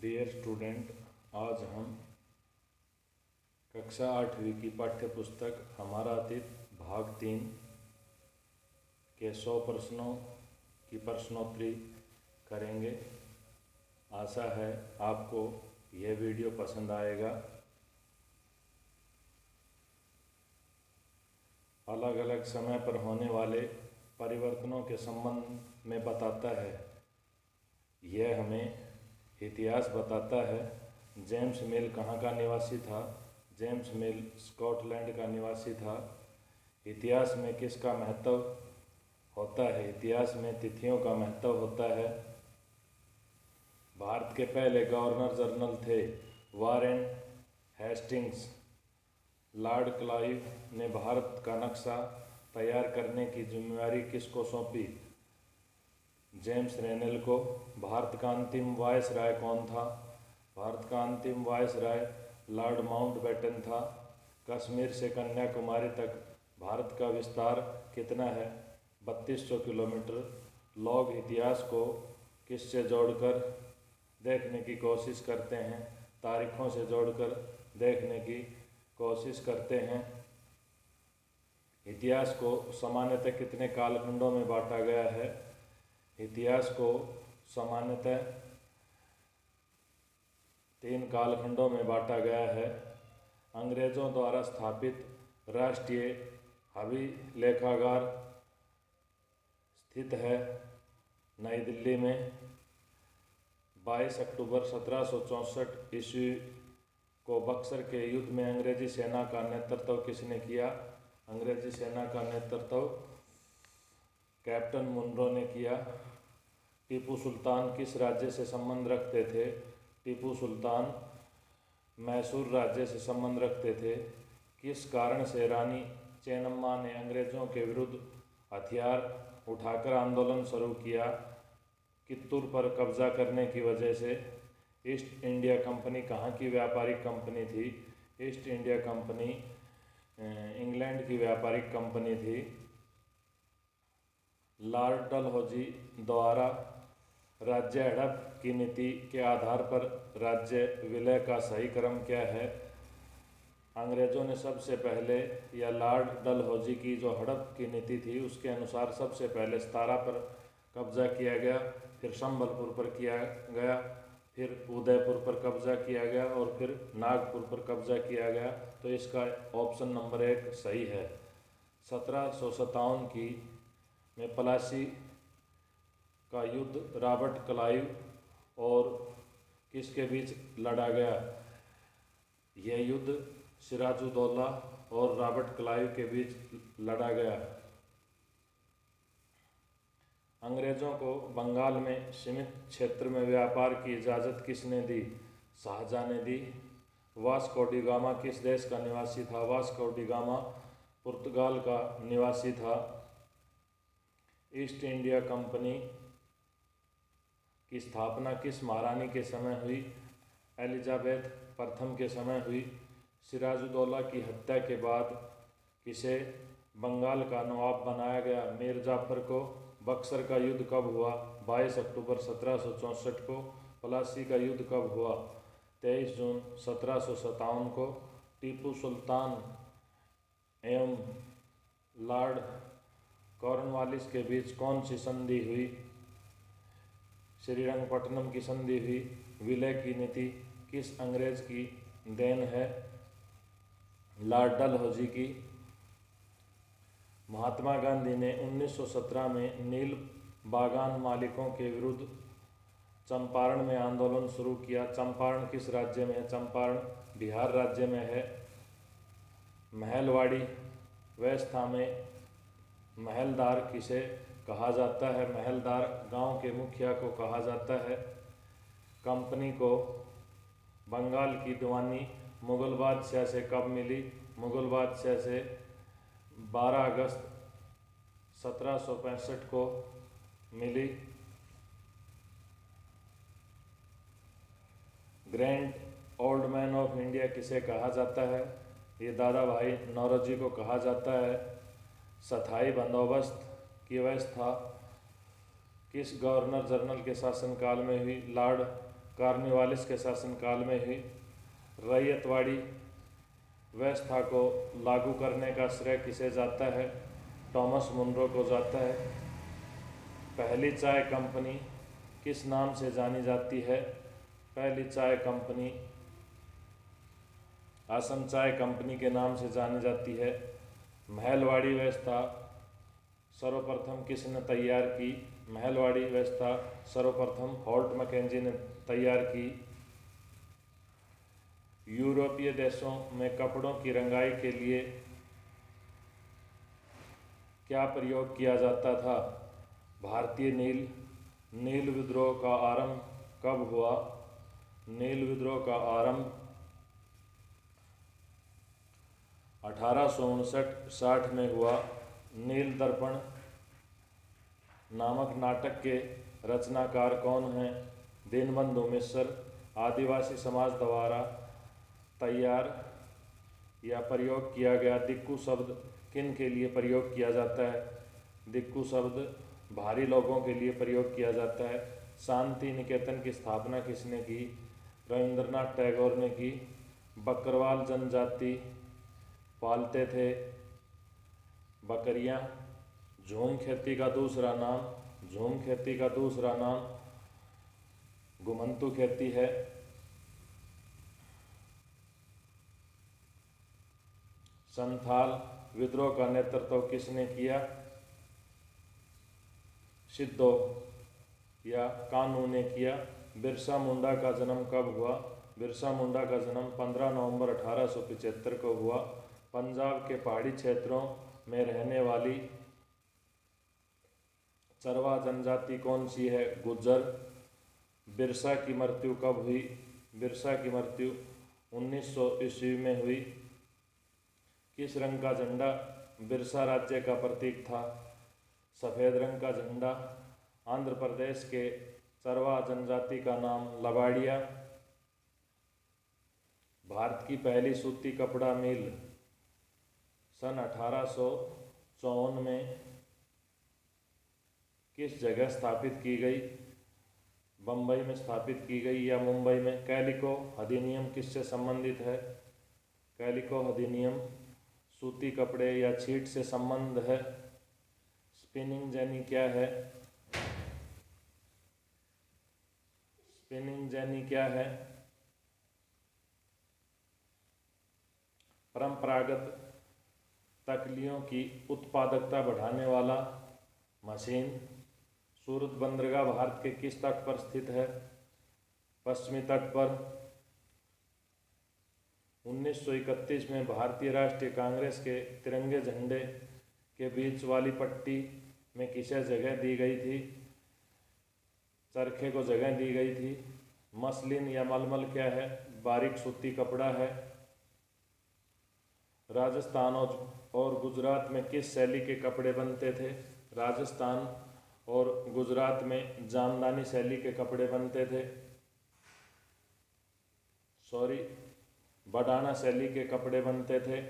Dear student, आज हम कक्षा 8वीं की पाठ्य पुस्तक हमारा अतीत भाग 3 के 100 प्रश्नों की प्रश्नोत्तरी करेंगे। आशा है आपको यह वीडियो पसंद आएगा। अलग अलग समय पर होने वाले परिवर्तनों के संबंध में बताता है। यह हमें इतिहास बताता है। जेम्स मिल कहाँ का निवासी था? जेम्स मिल स्कॉटलैंड का निवासी था। इतिहास में किसका महत्व होता है? इतिहास में तिथियों का महत्व होता है। भारत के पहले गवर्नर जनरल थे वारेन हेस्टिंग्स। लॉर्ड क्लाइव ने भारत का नक्शा तैयार करने की जिम्मेदारी किसको सौंपी? जेम्स रेनेल को। भारत का अंतिम वायसराय कौन था? भारत का अंतिम वायसराय लॉर्ड माउंटबेटन था। कश्मीर से कन्याकुमारी तक भारत का विस्तार कितना है? 3200 किलोमीटर। लोग इतिहास को किससे जोड़कर देखने की कोशिश करते हैं? तारीखों से जोड़कर देखने की कोशिश करते हैं। इतिहास को सामान्यतः कितने कालखंडों में बांटा गया है? इतिहास को सामान्यतः 3 कालखंडों में बांटा गया है। अंग्रेज़ों द्वारा स्थापित राष्ट्रीय अभिलेखागार स्थित है नई दिल्ली में। 22 अक्टूबर 1764 ईस्वी को बक्सर के युद्ध में अंग्रेजी सेना का नेतृत्व किसने किया? अंग्रेजी सेना का नेतृत्व कैप्टन मुनरो ने किया। टीपू सुल्तान किस राज्य से संबंध रखते थे? टीपू सुल्तान मैसूर राज्य से संबंध रखते थे। किस कारण से रानी चेन्नम्मा ने अंग्रेज़ों के विरुद्ध हथियार उठाकर आंदोलन शुरू किया? कित्तूर पर कब्जा करने की वजह से। ईस्ट इंडिया कंपनी कहाँ की व्यापारिक कंपनी थी? ईस्ट इंडिया कंपनी इंग्लैंड की व्यापारिक कंपनी थी। लॉर्ड डलहौजी द्वारा राज्य हड़प की नीति के आधार पर राज्य विलय का सही क्रम क्या है? अंग्रेज़ों ने सबसे पहले, या लॉर्ड डलहौजी की जो हड़प की नीति थी उसके अनुसार सबसे पहले 17 पर कब्जा किया गया, फिर संबलपुर पर किया गया, फिर उदयपुर पर कब्जा किया गया और फिर नागपुर पर कब्जा किया गया। तो इसका ऑप्शन नंबर 1 सही है। 1757 की में प्लासी का युद्ध रॉबर्ट क्लाइव और किसके बीच लड़ा गया? यह युद्ध सिराजुद्दौला और रॉबर्ट क्लाइव के बीच लड़ा गया। अंग्रेज़ों को बंगाल में सीमित क्षेत्र में व्यापार की इजाज़त किसने दी? शाहजहाँ ने दी। वास्को डी गामा किस देश का निवासी था? वास्को डी गामा पुर्तगाल का निवासी था। ईस्ट इंडिया कंपनी की स्थापना किस महारानी के समय हुई? एलिजाबेथ प्रथम के समय हुई। सिराजुद्दौला की हत्या के बाद किसे बंगाल का नवाब बनाया गया? मीर जाफर को। बक्सर का युद्ध कब हुआ? 22 अक्टूबर 1764 को। प्लासी का युद्ध कब हुआ? 23 जून 1757 को। टीपू सुल्तान एवं लॉर्ड कॉर्नवालिस के बीच कौन सी संधि हुई? श्रीरंगपट्टनम की संधि हुई। विलय की नीति किस अंग्रेज की देन है? लॉर्ड डलहौजी की। महात्मा गांधी ने 1917 में नील बागान मालिकों के विरुद्ध चंपारण में आंदोलन शुरू किया। चंपारण किस राज्य में है? चंपारण बिहार राज्य में है। महलवाड़ी व्यवस्था में महलदार किसे कहा जाता है? महलदार गांव के मुखिया को कहा जाता है। कंपनी को बंगाल की दीवानी मुगल बादशाह से कब मिली? मुगल बादशाह से 12 अगस्त 1765 को मिली। Grand old man of India किसे कहा जाता है? ये दादा भाई नौरोजी को कहा जाता है। स्थायी बंदोबस्त की व्यवस्था किस गवर्नर जनरल के शासनकाल में हुई? लॉर्ड कॉर्नवालिस के शासनकाल में हुई। रैयतवाड़ी व्यवस्था को लागू करने का श्रेय किसे जाता है? टॉमस मुनरो को जाता है। पहली चाय कंपनी किस नाम से जानी जाती है? पहली चाय कंपनी असम चाय कंपनी के नाम से जानी जाती है। महलवाड़ी व्यवस्था सर्वप्रथम किसने तैयार की? महलवाड़ी व्यवस्था सर्वप्रथम होल्ट मैकेंजी ने तैयार की। यूरोपीय देशों में कपड़ों की रंगाई के लिए क्या प्रयोग किया जाता था? भारतीय नील। नील विद्रोह का आरंभ कब हुआ? नील विद्रोह का आरंभ 1859-60 में हुआ। नील दर्पण नामक नाटक के रचनाकार कौन हैं? दीनबंधु मिश्र। आदिवासी समाज द्वारा तैयार या प्रयोग किया गया दिक्कू शब्द किन के लिए प्रयोग किया जाता है? दिक्कू शब्द भारी लोगों के लिए प्रयोग किया जाता है। शांति निकेतन की स्थापना किसने की? रविंद्रनाथ टैगोर ने की। बकरवाल जनजाति पालते थे बकरियां। झूम खेती का दूसरा नाम? झूम खेती का दूसरा नाम घुमंतू खेती है। संथाल विद्रोह का नेतृत्व किसने किया? सिद्धो या कानू ने किया। बिरसा मुंडा का जन्म कब हुआ? बिरसा मुंडा का जन्म 15 नवंबर 1875 को हुआ। पंजाब के पहाड़ी क्षेत्रों में रहने वाली चरवा जनजाति कौन सी है? गुज्जर। बिरसा की मृत्यु कब हुई? बिरसा की मृत्यु 1900 ईस्वी में हुई। किस रंग का झंडा बिरसा राज्य का प्रतीक था? सफ़ेद रंग का झंडा। आंध्र प्रदेश के चरवा जनजाति का नाम लबाड़िया। भारत की पहली सूती कपड़ा मिल सन 1854 में किस जगह स्थापित की गई? बम्बई में स्थापित की गई या मुंबई में? कैलिको अधिनियम किससे संबंधित है? कैलिको अधिनियम सूती कपड़े या छीट से संबंध है। स्पिनिंग जेनी क्या है? स्पिनिंग जेनी क्या है? परंपरागत तकलियों की उत्पादकता बढ़ाने वाला मशीन। सूरत बंदरगाह भारत के किस तट पर स्थित है? पश्चिमी तट पर। 1931 में भारतीय राष्ट्रीय कांग्रेस के तिरंगे झंडे के बीच वाली पट्टी में किसे जगह दी गई थी? चरखे को जगह दी गई थी। मसलिन या मलमल क्या है? बारीक सूती कपड़ा है। राजस्थान और गुजरात में किस शैली के कपड़े बनते थे? राजस्थान और गुजरात में जामदानी शैली के कपड़े बनते थे। बडाना शैली के कपड़े बनते थे।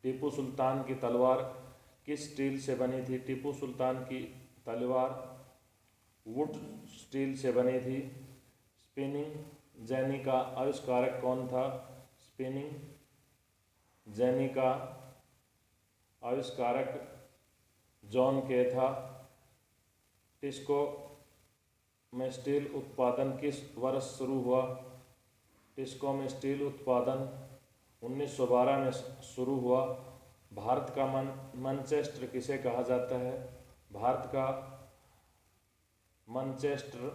टीपू सुल्तान की तलवार किस स्टील से बनी थी? टीपू सुल्तान की तलवार वुड स्टील से बनी थी। स्पिनिंग जेनी का आविष्कारक कौन था? स्पिनिंग जेनी का आविष्कारक जॉन के था। टिस्को में स्टील उत्पादन किस वर्ष शुरू हुआ? टिस्को में स्टील उत्पादन 1912 में शुरू हुआ। भारत का मैनचेस्टर किसे कहा जाता है? भारत का मैनचेस्टर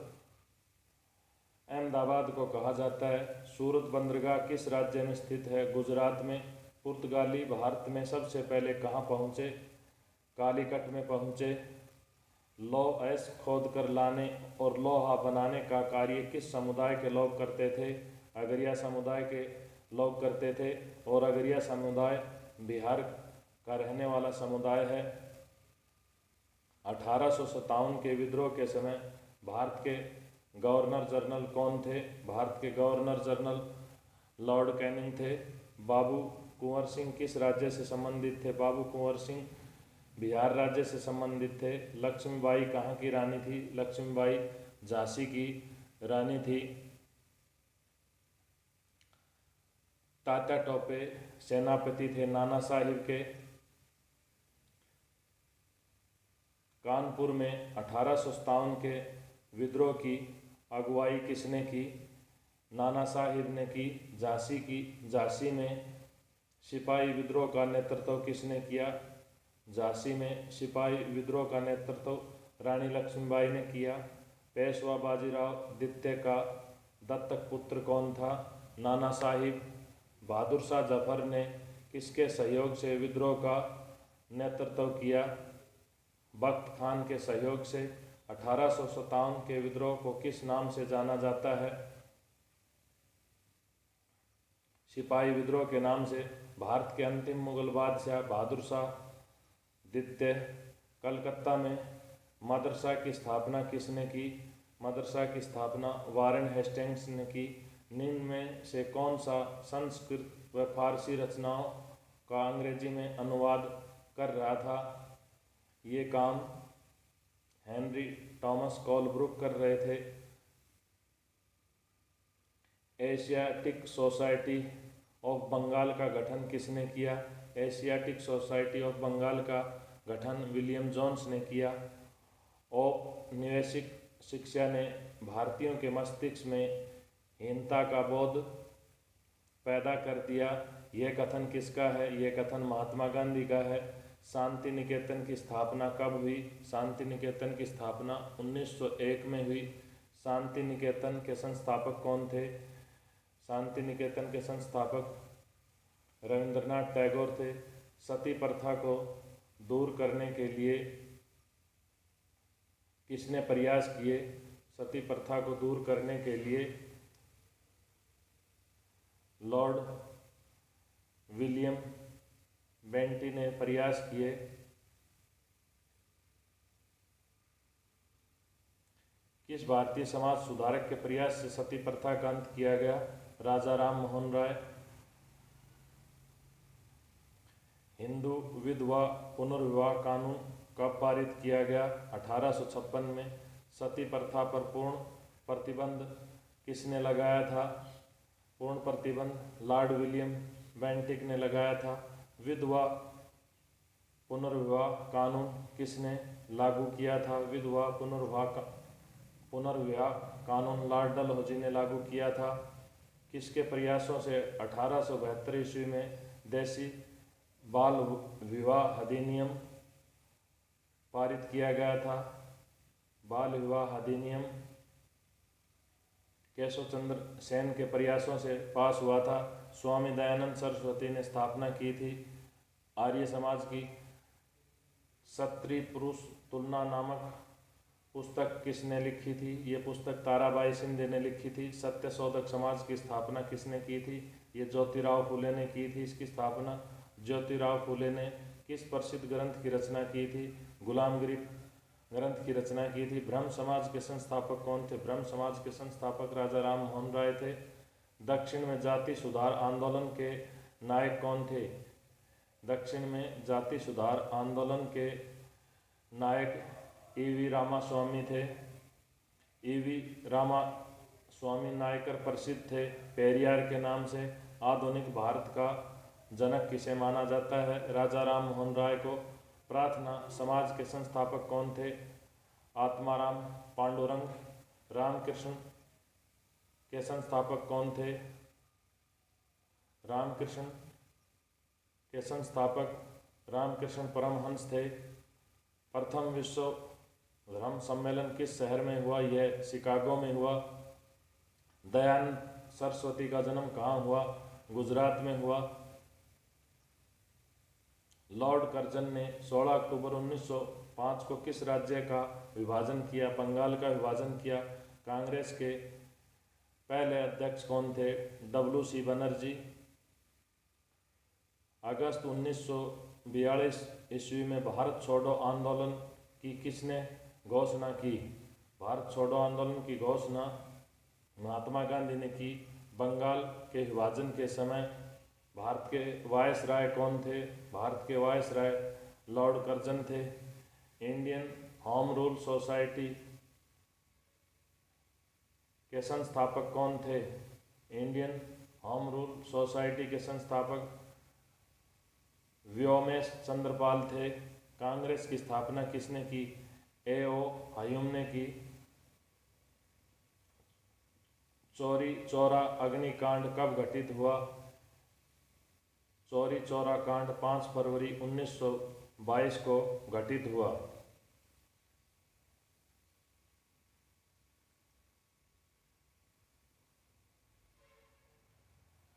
अहमदाबाद को कहा जाता है। सूरत बंदरगाह किस राज्य में स्थित है? गुजरात में। पुर्तगाली भारत में सबसे पहले कहाँ पहुँचे? कालीकट में पहुँचे। लौह अयस्क खोद कर लाने और लोहा बनाने का कार्य किस समुदाय के लोग करते थे? अगरिया समुदाय के लोग करते थे और अगरिया समुदाय बिहार का रहने वाला समुदाय है। 1857 के विद्रोह के समय भारत के गवर्नर जनरल कौन थे? भारत के गवर्नर जनरल लॉर्ड कैनिंग थे। बाबू कुंवर सिंह किस राज्य से संबंधित थे? बाबू कुंवर सिंह बिहार राज्य से संबंधित थे। लक्ष्मीबाई कहाँ की रानी थी? लक्ष्मीबाई झांसी की रानी थी। तात्या टोपे सेनापति थे नाना साहिब के। कानपुर में 1857 के विद्रोह की अगुवाई किसने की? नाना साहिब ने की। झांसी में सिपाही विद्रोह का नेतृत्व किसने किया? झांसी में सिपाही विद्रोह का नेतृत्व रानी लक्ष्मीबाई ने किया। पेशवा बाजीराव द्वितीय का दत्तक पुत्र कौन था? नाना साहिब। बहादुर शाह जफर ने किसके सहयोग से विद्रोह का नेतृत्व किया? बख्त खान के सहयोग से। 1857 के विद्रोह को किस नाम से जाना जाता है? सिपाही विद्रोह के नाम से। भारत के अंतिम मुगल बादशाह बहादुर शाह द्वितीय। कलकत्ता में मदरसा की स्थापना किसने की? मदरसा की स्थापना वारेन हेस्टिंग्स ने की। निम्न में से कौन सा संस्कृत व फारसी रचनाओं का अंग्रेजी में अनुवाद कर रहा था? ये काम हेनरी टॉमस कोलब्रुक कर रहे थे। एशियाटिक सोसाइटी ऑफ बंगाल का गठन किसने किया? एशियाटिक सोसाइटी ऑफ बंगाल का गठन विलियम जोन्स ने किया। औपनिवेशिक शिक्षा ने भारतीयों के मस्तिष्क में हीनता का बोध पैदा कर दिया। यह कथन किसका है? यह कथन महात्मा गांधी का है। शांति निकेतन की स्थापना कब हुई? शांति निकेतन की स्थापना 1901 में हुई। शांति निकेतन के संस्थापक कौन थे? शांति निकेतन के संस्थापक रविंद्रनाथ टैगोर थे। सती प्रथा को दूर करने के लिए किसने प्रयास किए? सती प्रथा को दूर करने के लिए लॉर्ड विलियम बेंटी ने प्रयास किए। किस भारतीय समाज सुधारक के प्रयास से सती प्रथा का अंत किया गया? राजा राम मोहन राय। हिंदू विधवा पुनर्विवाह कानून कब पारित किया गया? 1856 में। सती प्रथा पर पूर्ण प्रतिबंध किसने लगाया था? पूर्ण प्रतिबंध लॉर्ड विलियम बेंटिक ने लगाया था। विधवा पुनर्विवाह कानून किसने लागू किया था? विधवा पुनर्विवाह कानून लॉर्ड डलहौजी ने लागू किया था। किसके प्रयासों से 1872 ईस्वी में देसी बाल विवाह अधिनियम पारित किया गया था? बाल विवाह अधिनियम केशव चंद्र सेन के प्रयासों से पास हुआ था। स्वामी दयानंद सरस्वती ने स्थापना की थी। आर्य समाज की स्त्री पुरुष तुलना नामक पुस्तक किसने लिखी थी? ये पुस्तक ताराबाई शिंदे ने लिखी थी। सत्यशोधक समाज की स्थापना किसने की थी? ये ज्योतिराव फूले ने की थी। इसकी स्थापना ज्योतिराव फूले ने किस प्रसिद्ध ग्रंथ की रचना की थी? गुलामगिरी ग्रंथ की रचना की थी। ब्रह्म समाज के संस्थापक कौन थे? ब्रह्म समाज के संस्थापक राजा राम मोहन राय थे। दक्षिण में जाति सुधार आंदोलन के नायक कौन थे? दक्षिण में जाति सुधार आंदोलन के नायक ईवी रामास्वामी थे। ईवी रामास्वामी नायकर प्रसिद्ध थे पेरियार के नाम से। आधुनिक भारत का जनक किसे माना जाता है? राजा राम मोहन राय को। प्रार्थना समाज के संस्थापक कौन थे? आत्माराम पांडुरंग। रामकृष्ण के संस्थापक कौन थे? रामकृष्ण के संस्थापक रामकृष्ण परमहंस थे। प्रथम विश्व धर्म सम्मेलन किस शहर में हुआ? यह शिकागो में हुआ। दयानंद सरस्वती का जन्म कहाँ हुआ? गुजरात में हुआ। लॉर्ड कर्जन ने 16 अक्टूबर 1905 को किस राज्य का विभाजन किया? बंगाल का विभाजन किया। कांग्रेस के पहले अध्यक्ष कौन थे? WC बनर्जी। अगस्त 1942 ईस्वी में भारत छोड़ो आंदोलन की किसने घोषणा की? भारत छोड़ो आंदोलन की घोषणा महात्मा गांधी ने की। बंगाल के विभाजन के समय भारत के वायसराय कौन थे? भारत के वायसराय लॉर्ड कर्जन थे। इंडियन होम रूल सोसाइटी के संस्थापक कौन थे? इंडियन होम रूल सोसाइटी के संस्थापक व्योमेश चंद्रपाल थे। कांग्रेस की स्थापना किसने की? A.O. ह्यूम ने की। चौरी चौरा अग्निकांड कब घटित हुआ? चौरी चौरा कांड 5 फरवरी 1922 को घटित हुआ।